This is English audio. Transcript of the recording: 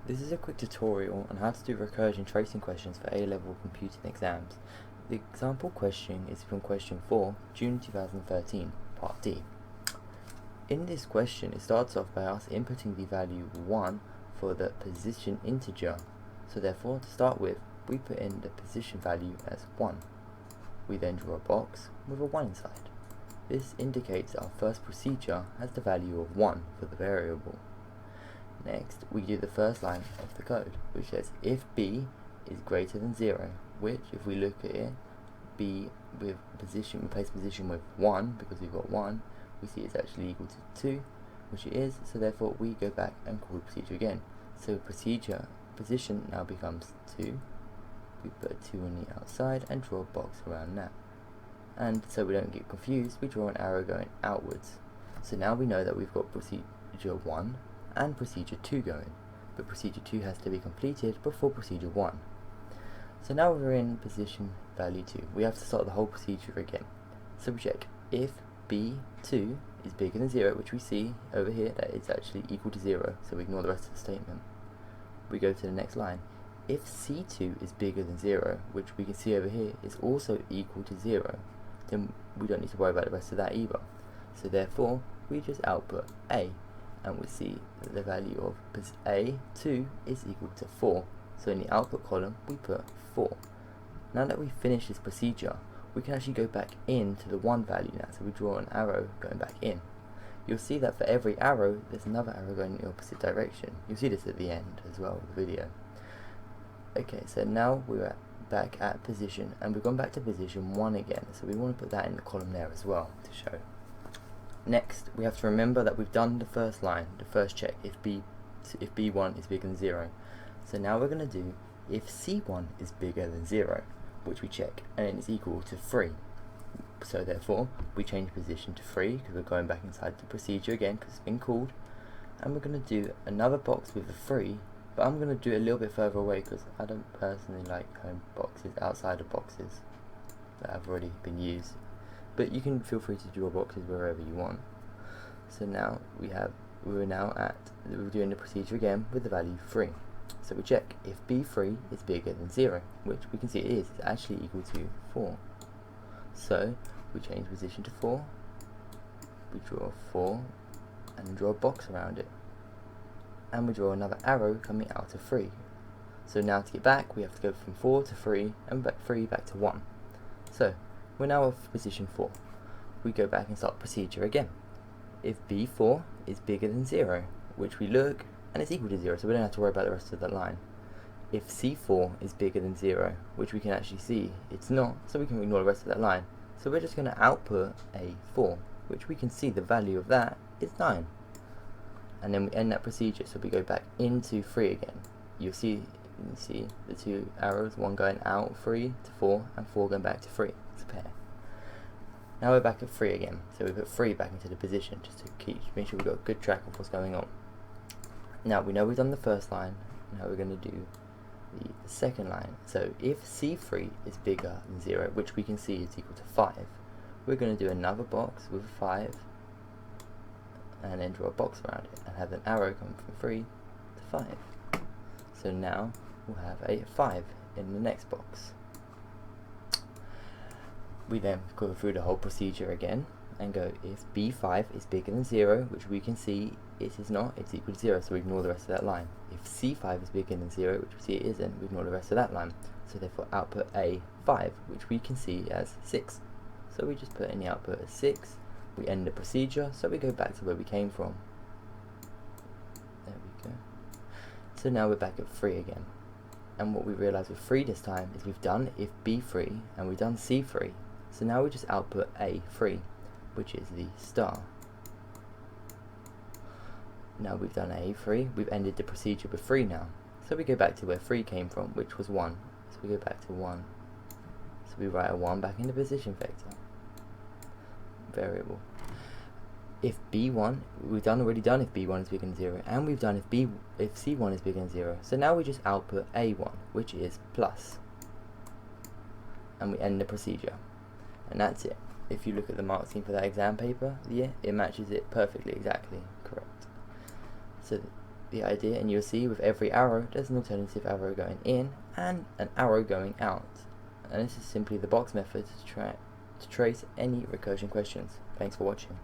This is a quick tutorial on how to do recursion tracing questions for A-level computing exams. The example question is from question 4, June 2013, part D. In this question, it starts off by us inputting the value 1 for the position integer. So therefore, to start with, we put in the position value as 1. We then draw a box with a 1 inside. This indicates our first procedure has the value of 1 for the variable. Next, we do the first line of the code, which says if b is greater than 0, which, if we look at it, b with position, replace position with 1, because we've got 1, we see it's actually equal to 2, which it is, so therefore we go back and call the procedure again. So position now becomes 2, we put a 2 on the outside and draw a box around that. And so we don't get confused, we draw an arrow going outwards. So now we know that we've got procedure 1 and procedure 2 going, but procedure 2 has to be completed before procedure 1. So now we're in position value 2. We have to start the whole procedure again. So we check if b2 is bigger than 0, which we see over here that it's actually equal to 0, so we ignore the rest of the statement. We go to the next line. If c2 is bigger than 0, which we can see over here is also equal to 0, then we don't need to worry about the rest of that either. So therefore, we just output a, and we see that the value of a2 is equal to 4. So in the output column, we put 4. Now that we've finished this procedure, we can actually go back into the 1 value now. So we draw an arrow going back in. You'll see that for every arrow, there's another arrow going in the opposite direction. You'll see this at the end as well of the video. Okay, so now we're back at position, and we've gone back to position 1 again. So we want to put that in the column there as well to show. Next, we have to remember that we've done the first line, the first check, if b1 is bigger than 0. So now we're going to do if c1 is bigger than 0, which we check, and it's equal to 3. So therefore, we change position to 3, because we're going back inside the procedure again, because it's been called. And we're going to do another box with a 3, but I'm going to do it a little bit further away, because I don't personally like having boxes outside of boxes that have already been used. But you can feel free to draw boxes wherever you want. So now we're doing the procedure again with the value 3. So we check if b3 is bigger than 0, which we can see it is. It's actually equal to 4. So we change position to 4. We draw 4 and draw a box around it. And we draw another arrow coming out of 3. So now to get back, we have to go from 4 to 3 and 3 back to 1. So we're now at position 4. We go back and start procedure again. If b4 is bigger than 0, which we look, and it's equal to 0, so we don't have to worry about the rest of the line. If c4 is bigger than 0, which we can actually see it's not, so we can ignore the rest of that line. So we're just going to output a 4, which we can see the value of that is 9. And then we end that procedure, so we go back into 3 again. You see the 2 arrows, one going out 3 to 4, and 4 going back to 3. It's a pair. Now we're back at 3 again, so we put 3 back into the position just to make sure we've got a good track of what's going on. Now we know we've done the first line, now we're going to do the second line. So if c3 is bigger than 0, which we can see is equal to 5, we're going to do another box with 5, and then draw a box around it, and have an arrow coming from 3 to 5. So now we'll have a 5 in the next box. We then go through the whole procedure again and go if b5 is bigger than 0, which we can see it is not, it's equal to 0, so we ignore the rest of that line. If c5 is bigger than 0, which we see it isn't, we ignore the rest of that line. So therefore output a5, which we can see as 6. So we just put in the output as 6. We end the procedure, so we go back to where we came from. There we go. So now we're back at 3 again. And what we realise with 3 this time is we've done if b3 and we've done c3. So now we just output a3, which is the star. Now we've done a3, we've ended the procedure with 3 now. So we go back to where 3 came from, which was 1. So we go back to 1. So we write a 1 back in the position vector variable. If b1, we've already done if b1 is bigger than 0, and we've done if c1 is bigger than 0. So now we just output a1, which is plus. And we end the procedure. And that's it. If you look at the mark scheme for that exam paper, yeah, it matches it perfectly, exactly correct. So the idea, and you'll see with every arrow there's an alternative arrow going in and an arrow going out. And this is simply the box method to trace any recursion questions. Thanks for watching.